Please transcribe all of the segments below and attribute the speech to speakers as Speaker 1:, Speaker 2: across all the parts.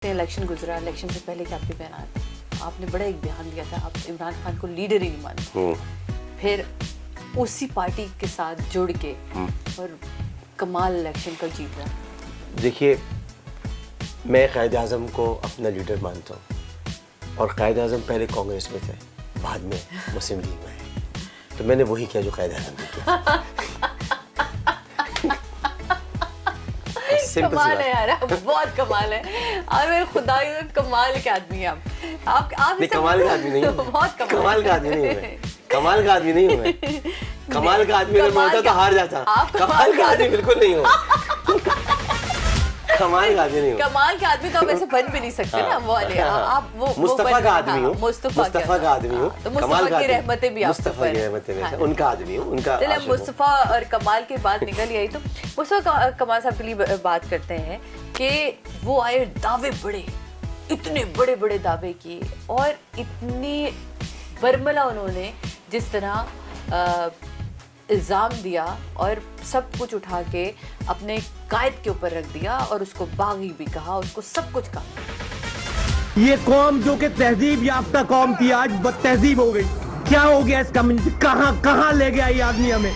Speaker 1: Election گزرا, election سے پہلے کیا آپ کے بیانات, آپ نے بڑا ایک بیان دیا تھا, آپ عمران خان کو لیڈر ہی نہیں مانتے, پھر اسی پارٹی کے ساتھ جڑ کے اور کمال الیکشن کا جیتا.
Speaker 2: دیکھیے, میں قائد اعظم کو اپنا لیڈر مانتا ہوں, اور قائد اعظم پہلے کانگریس میں تھے, بعد میں مسلم لیگ میں آئے, تو میں نے وہی کیا جو قائد اعظم نے کیا.
Speaker 1: کمال ہے یار, بہت کمال ہے, اور میرے خدا کمال کے آدمی ہیں آپ.
Speaker 2: کمال کا آدمی نہیں ہوں,
Speaker 1: بہت
Speaker 2: کمال کا آدمی نہیں ہوں میں, کمال کا آدمی نہیں ہوں میں. کمال کا آدمی اگر میں ہوتا تو ہار جاتا. کمال کا آدمی بالکل نہیں ہوں, کمال کا آدمی نہیں ہوں.
Speaker 1: کمال کے آدمی تو آپ ایسے بن بھی نہیں سکتے نا, وہ والے آپ وہ
Speaker 2: مصطفیٰ کا آدمی ہوں, مصطفیٰ کا آدمی ہوں,
Speaker 1: تو مصطفیٰ کی رحمتیں بھی آپ پر,
Speaker 2: مصطفیٰ کی رحمتیں میں ان کا آدمی ہوں, ان کا.
Speaker 1: چلے مصطفیٰ اور کمال کی بات نکل آئی, تو مصطفیٰ کمال صاحب کے لیے بات کرتے ہیں کہ وہ آئے, دعوے بڑے, اتنے بڑے بڑے دعوے کیے, اور اتنی برملا انہوں نے جس طرح الزام دیا اور سب کچھ اٹھا کے اپنے قائد کے اوپر رکھ دیا, اور اس کو باغی بھی کہا, اس کو سب کچھ کہا.
Speaker 3: یہ قوم جو کہ تہذیب یافتہ قوم تھی آج بد تہذیب ہو گئی. کیا ہو گیا اس کمیونٹی, کہاں لے گیا یہ آدمی ہمیں.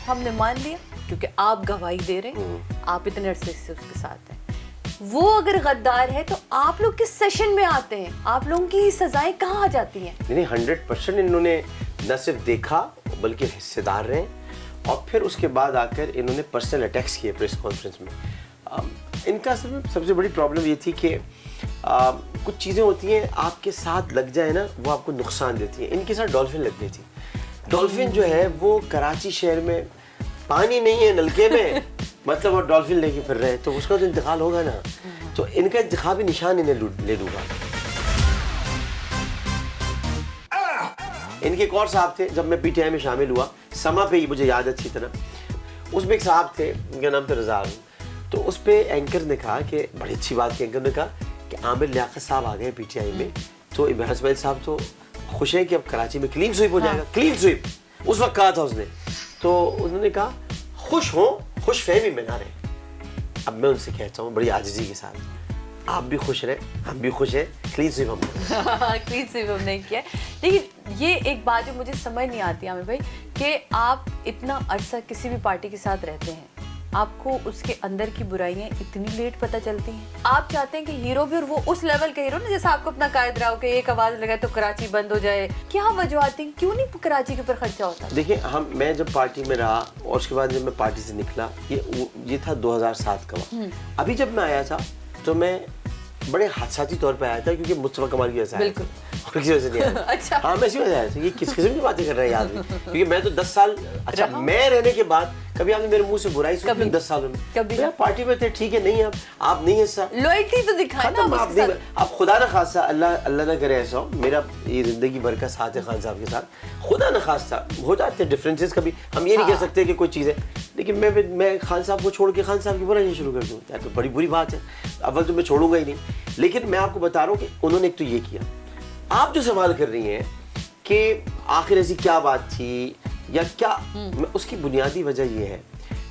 Speaker 1: ہم نے مان لیا کیونکہ آپ گواہی دے رہے ہیں, آپ اتنے عرصے سے اس کے ساتھ ہیں. وہ اگر غدار ہے تو آپ لوگ کس سیشن میں آتے ہیں, آپ لوگوں کی سزائیں کہاں آ جاتی ہیں؟
Speaker 2: نہیں, 100% انہوں نے نہ صرف دیکھا بلکہ حصے دار رہے, اور پھر اس کے بعد آ کر انہوں نے پرسنل اٹیکس کیے پریس کانفرنس میں. ان کا اصل میں سب سے بڑی پرابلم یہ تھی کہ کچھ چیزیں ہوتی ہیں آپ کے ساتھ لگ جائے نا, وہ آپ کو نقصان دیتی ہیں. ان کے ساتھ ڈولفن لگ گئی تھی. ڈولفن جو ہے وہ کراچی شہر میں پانی نہیں ہے نلکے میں, مطلب وہ ڈولفن لے کے پھر رہے ہیں, تو اس کا تو انتقال ہوگا نا, تو ان کا انتخابی نشان انہیں لے ڈوبا. ان کے ایک اور صاحب تھے, جب میں پی ٹی آئی میں شامل ہوا, سما پہ ہی مجھے یاد اچھی طرح, اس میں ایک صاحب تھے, ان کا نام تھا رضا, تو اس پہ اینکر نے کہا کہ بڑی اچھی بات کی, اینکر نے کہا کہ عامر لیاقت صاحب آ گئے پی ٹی آئی میں, تو عمران اسماعیل صاحب تو خوش ہیں کہ اب کراچی میں کلین سویپ ہو جائے گا. کلین سویپ اس وقت کہا تھا اس نے, تو انہوں نے کہا خوش ہوں, خوش فہمی میں نہ رہے. اب میں ان سے کہتا ہوں بڑی عاجزی کے ساتھ, آپ بھی خوش رہیں, ہم بھی خوش ہیں, کلین سویپ
Speaker 1: کلین سویپ ہم نے کیا. لیکن یہ ایک بات جو مجھے سمجھ نہیں آتی عامر بھائی, کہ آپ اتنا عرصہ کسی بھی پارٹی کے ساتھ رہتے ہیں, آپ کو اس کے اندر کی برائیاں اتنی لیٹ پتہ چلتی ہیں. آپ چاہتے ہیں کہ ہیرو بھی, اور وہ اس لیول کا ہیرو نا, جیسا آپ کو اپنا قائد رہا ہو کہ ایک آواز لگائے تو کراچی بند ہو جائے. کیا وجوہات ہیں, کیوں نہیں کراچی کے اوپر خرچہ ہوتا؟
Speaker 2: دیکھیں, میں جب پارٹی میں رہا اور اس کے بعد جب میں پارٹی سے نکلا, یہ تھا 2007 کا وقت. ابھی جب میں آیا تھا تو میں بڑے حادثاتی طور پہ آیا تھا, کیونکہ مصطفیٰ کمال کی وجہ سے آیا تھا, اور کسی وجہ سے نہیں آیا.
Speaker 1: اچھا,
Speaker 2: ہاں, میں اسی وجہ سے آیا تھا. یہ کس قسم کی باتیں کر رہے ہیں آدمی, کیونکہ میں تو 10 سال, اچھا میں رہنے کے بعد کبھی آپ نے میرے منہ سے برائی سنی 10 سالوں میں؟
Speaker 1: کبھی
Speaker 2: پارٹی میں تھے, ٹھیک ہے, نہیں آپ نہیں حصہ,
Speaker 1: لوئلٹی تو دکھائیں نا
Speaker 2: آپ نہیں. اب خدا نہ خواستہ, اللہ نہ کرے ایسا ہو, میرا یہ زندگی بھر کا ساتھ ہے خان صاحب کے ساتھ, خدا نہ خواستہ ہو جاتے ہیں ڈفرینسز کبھی, ہم یہ نہیں کہہ سکتے کہ کوئی چیز ہے, لیکن میں خان صاحب کو چھوڑ کے خان صاحب کی برائیاں شروع کر دوں, تو بڑی بری بات ہے. اول تو میں چھوڑوں گا ہی نہیں, لیکن میں آپ کو بتا رہا ہوں کہ انہوں نے ایک تو یہ کیا. آپ جو سوال کر رہی ہیں کہ آخر ایسی کیا بات تھی یا کیا, اس کی بنیادی وجہ یہ ہے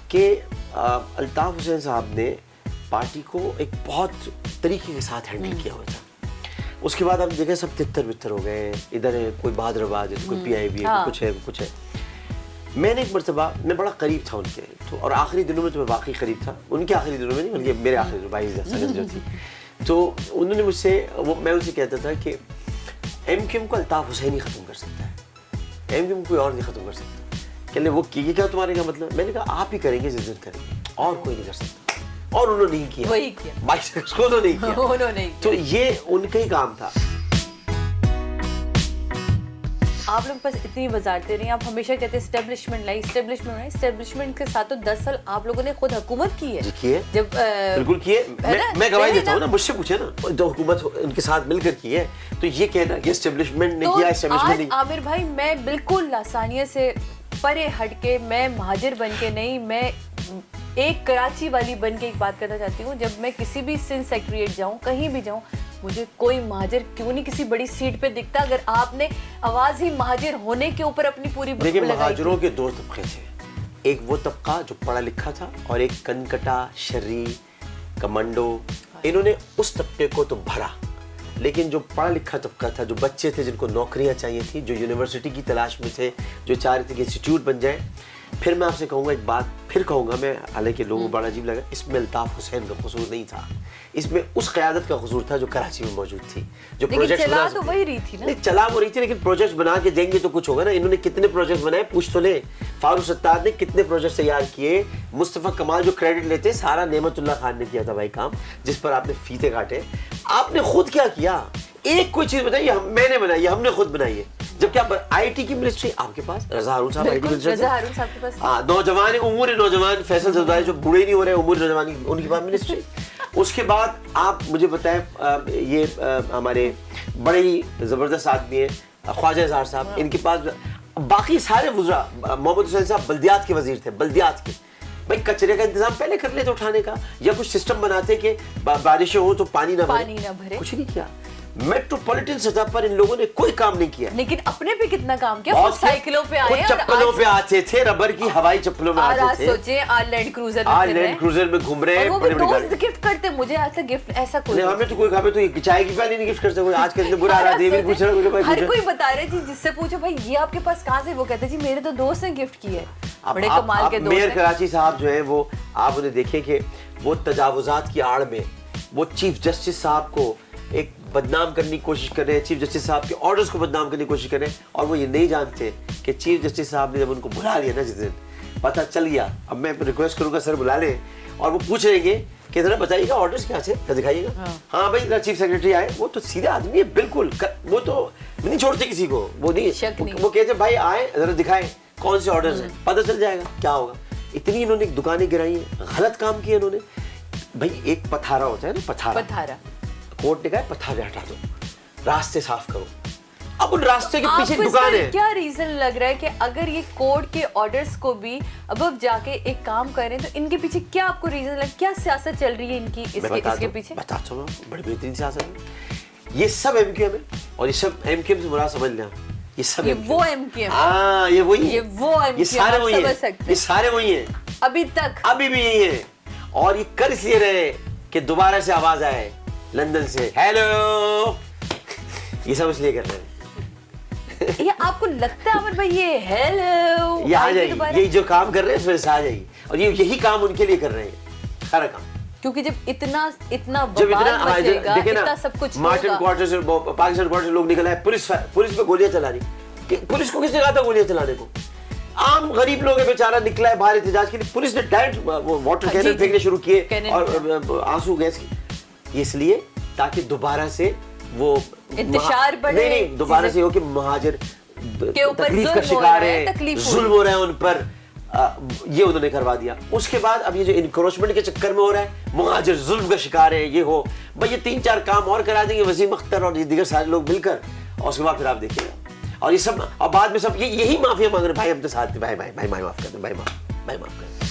Speaker 2: کہ الطاف حسین صاحب نے پارٹی کو ایک بہت طریقے کے ساتھ ہینڈل کیا ہوا تھا. اس کے بعد آپ دیکھیں سب تتر بتر ہو گئے, ادھر ہے کوئی بہادر آباد ہے, کوئی پی آئی بی ہے, کچھ ہے. میں نے ایک مرتبہ, میں بڑا قریب تھا ان کے, تو اور آخری دنوں میں تو میں واقعی قریب تھا, ان کے آخری دنوں میں نہیں بلکہ میرے آخری دنوں 22 سنت جو تھی, تو انہوں نے مجھ سے, میں ان سے کہتا تھا کہ ایم کیو ایم کو الطاف حسین ہی ختم کر سکتا ہے, ایم کیو ایم کوئی اور نہیں ختم کر سکتا. کہ وہ کی کیا تمہارے کا مطلب؟ میں نے کہا آپ ہی کریں گے, جس دن کریں گے, اور کوئی نہیں کر سکتا. اور انہوں نے نہیں کیا,
Speaker 1: وہی کیا,
Speaker 2: 22 اگست کو نہیں کیا. تو یہ ان کا ہی کام تھا.
Speaker 1: آپ لوگ بس اتنی وزارتیں رہی ہیں, آپ ہمیشہ کہتے ہیں اسٹیبلشمنٹ لائی, اسٹیبلشمنٹ کے ساتھ تو 10 سال آپ لوگوں نے خود حکومت کی ہے.
Speaker 2: کیے,
Speaker 1: جب
Speaker 2: بالکل کیے, میں گواہی دیتا ہوں نا, مجھ سے پوچھے نا, تو حکومت ان کے ساتھ مل کر کی ہے, تو یہ کہنا کہ اسٹیبلشمنٹ نے کیا, اسٹیبلشمنٹ نہیں.
Speaker 1: عامر بھائی, میں بالکل لاسانیہ سے پرے ہٹ کے, میں مہاجر بن کے نہیں, میں ایک کراچی والی بن کے ایک بات کرنا چاہتی ہوں. جب میں کسی بھی سندھ سیکریٹریٹ جاؤں, کہیں بھی جاؤں, مجھے کوئی مہاجر کیوں نہیں کسی بڑی سیٹ پہ دکھتا. اگر آپ نے آواز ہی مہاجر ہونے کے اوپر اپنی پوری
Speaker 2: دیکھیں, مہاجروں کے 2 طبقے تھے. ایک وہ طبقہ جو پڑھا لکھا تھا, اور ایک کنکٹا, شرری, کمانڈو, انہوں نے اس طبقے کو تو بھرا، لیکن جو پڑھا لکھا طبقہ تھا، جو بچے تھے جن کو نوکریاں چاہیے تھیں، جو یونیورسٹی کی تلاش میں تھے، جو چاہ رہے تھے کہ انسٹیٹیوٹ بن جائیں. پھر میں آپ سے کہوں گا ایک بات، پھر کہوں گا میں، حالانکہ لوگوں کو بڑا عجیب لگا، اس میں الطاف حسین کا قصور نہیں تھا، اس میں اس قیادت کا قصور تھا جو کراچی میں موجود تھی، جو پروجیکٹس
Speaker 1: چلا تو وہی رہی تھی نا.
Speaker 2: نہیں چلا وہ رہی تھی، لیکن پروجیکٹس بنا کے دیں گے تو کچھ ہوگا نا. انہوں نے کتنے پروجیکٹس بنائے پوچھ تو لیں. فاروق ستار نے کتنے پروجیکٹس تیار کیے. مصطفیٰ کمال جو کریڈٹ لیتے سارا نعمت اللہ خان نے کیا تھا بھائی کام، جس پر آپ نے فیتے کاٹے. آپ نے خود کیا کیا؟ ایک کوئی چیز بتائیے میں نے بنائی ہے، ہم نے خود بنائی ہے. جبکہ اب آئی ٹی کی منسٹری آپ کے پاس، رضا ہارون صاحب آئی ٹی منسٹر،
Speaker 1: رضا ہارون صاحب کے پاس،
Speaker 2: ہاں نوجوان امور نوجوان فیصل زرداری جو بوڑھے نہیں ہو رہے، امور نوجوان ان کے پاس منسٹری. اس کے بعد آپ مجھے بتائیں یہ ہمارے بڑے ہی زبردست آدمی ہیں خواجہ اظہار صاحب، ان کے پاس باقی سارے وزراء. محمد حسین صاحب بلدیات کے وزیر تھے، بلدیات کے. بھائی کچرے کا انتظام پہلے کر لیتے اٹھانے کا، یا کچھ سسٹم بناتے کہ بارشیں ہوں تو پانی نہ بھرے. کچھ نہیں کیا. میٹروپولیٹن سطح پر ان لوگوں نے کوئی کام نہیں کیا،
Speaker 1: لیکن اپنے پہ کتنا کام کیا. خود سائیکلوں پہ آئے،
Speaker 2: چپلوں پہ آتے تھے، ربر کی ہوائی چپلوں میں آتے تھے.
Speaker 1: سوچیں آج لینڈ کروزر
Speaker 2: میں گھوم رہے ہیں، بڑی بڑی گاڑی
Speaker 1: گفٹ کرتے. مجھے آج تک گفٹ ایسا کوئی
Speaker 2: نہیں. ہمیں تو کوئی ہمیں تو چائے کی پیالی نہیں گفٹ کر سکتے. آج کل برا رہا دیوی پوچھ رہا ہے،
Speaker 1: ہر کوئی بتا رہے جی، جس سے پوچھو بھائی یہ آپ کے پاس کہاں سے، وہ کہتے جی میرے تو دوست نے گفٹ کی ہے. بڑے کمال کے دوست.
Speaker 2: میئر کراچی صاحب جو ہیں وہ آپ انہیں دیکھیں کہ وہ تجاوزات کی آڑ میں وہ چیف جسٹس صاحب کو ایک بدنام کرنے کی کوشش کر رہے ہیں، چیف جسٹس صاحب کے آرڈرز کو بدنام کرنے کی کوشش کر رہے ہیں. اور وہ یہ نہیں جانتے کہ چیف جسٹس صاحب نے جب ان کو بلا لیا نا، جس دن پتہ چل گیا. اب میں ریکویسٹ کروں گا سر بلا لیں، اور وہ پوچھ رہیں گے کہ ذرا بتائیے گا آرڈرز کیا تھے، دکھائیے گا. ہاں بھائی چیف سیکرٹری آئے. وہ تو سیدھا آدمی ہے بالکل، وہ تو نہیں چھوڑتے کسی کو. وہ نہیں، وہ کہتے بھائی آئے ذرا دکھائیں کون سے آرڈرز ہیں، پتہ چل جائے گا کیا ہوگا. اتنی انہوں نے دکانیں گرائی ہیں، غلط کام کیا انہوں نے. بھائی ایک پتھارا ہوتا ہے نا، پتھارا کورٹ نے کہا پتھر ہٹا دو، راستے صاف کرو. اب ان راستے کے پیچھے دکان ہے.
Speaker 1: کیا ریزن لگ رہا ہے کہ اگر یہ کورٹ کے آرڈرز کو بھی اب جا کے ایک کام کریں تو ان کے پیچھے کیا آپ کو ریزن لگ، کیا سیاست چل رہی ہے ان کی اس کے پیچھے؟
Speaker 2: بتاتا ہوں، بڑی بہترین سیاست ہے. یہ سب ایم کیو ایم ہے، اور یہ سب ایم کیو ایم سے مراد سمجھ لیں. یہ سب
Speaker 1: وہ ایم کیو ایم،
Speaker 2: ہاں یہ وہی،
Speaker 1: یہ سارے وہی ہیں،
Speaker 2: یہ سارے وہی ہیں
Speaker 1: ابھی تک،
Speaker 2: ابھی بھی یہی ہیں. اور یہ کر اس لیے رہے کہ دوبارہ سے آواز آئے لندن سے، ہیلو. یہ سب اس لیے کر رہے ہیں.
Speaker 1: یہ آپ کو لگتا ہے عامر بھائی یہ ہیلو
Speaker 2: یہ آ جائے گی، یہی جو کام کر رہے ہیں اس میں سے آ جائے گی. اور یہی کام ان کے لیے کر رہے ہیں، سارا کام.
Speaker 1: کیونکہ جب اتنا بوال مچے گا، اتنا سب کچھ ہوگا.
Speaker 2: مارٹن کوارٹر سے، پاکستان کوارٹر سے لوگ نکل آئے، پولیس پہ گولیاں چلا رہی. پولیس کو کس نے کہا تھا گولیاں چلانے کو؟ عام غریب لوگ بیچارہ نکلا ہے باہر احتجاج کے لیے، پولیس نے ڈائریکٹ واٹر کینن پھینکنے شروع کیے اور آنسو گیس کی. اس لیے تاکہ دوبارہ سے وہ
Speaker 1: انتشار بڑھے،
Speaker 2: نہیں دوبارہ سے ہو کہ مہاجر تکلیف کا شکار ہے، ظلم ہو رہا ہے ان پر، یہ انہوں نے کروا دیا. اس کے بعد اب یہ جو انکروچمنٹ کے چکر میں ہو رہا ہے، مہاجر ظلم کا شکار ہے، یہ ہو بھائی یہ 3-4 کام اور کرا دیں گے وسیم اختر اور یہ دیگر سارے لوگ مل کر، اور اس کے بعد پھر آپ دیکھیے گا. اور یہ سب، اور بعد میں سب یہی معافیا مانگ رہے ہیں، بھائی ہم تو ساتھ، بھائی معاف کر دیں، بھائی معاف کر دیں.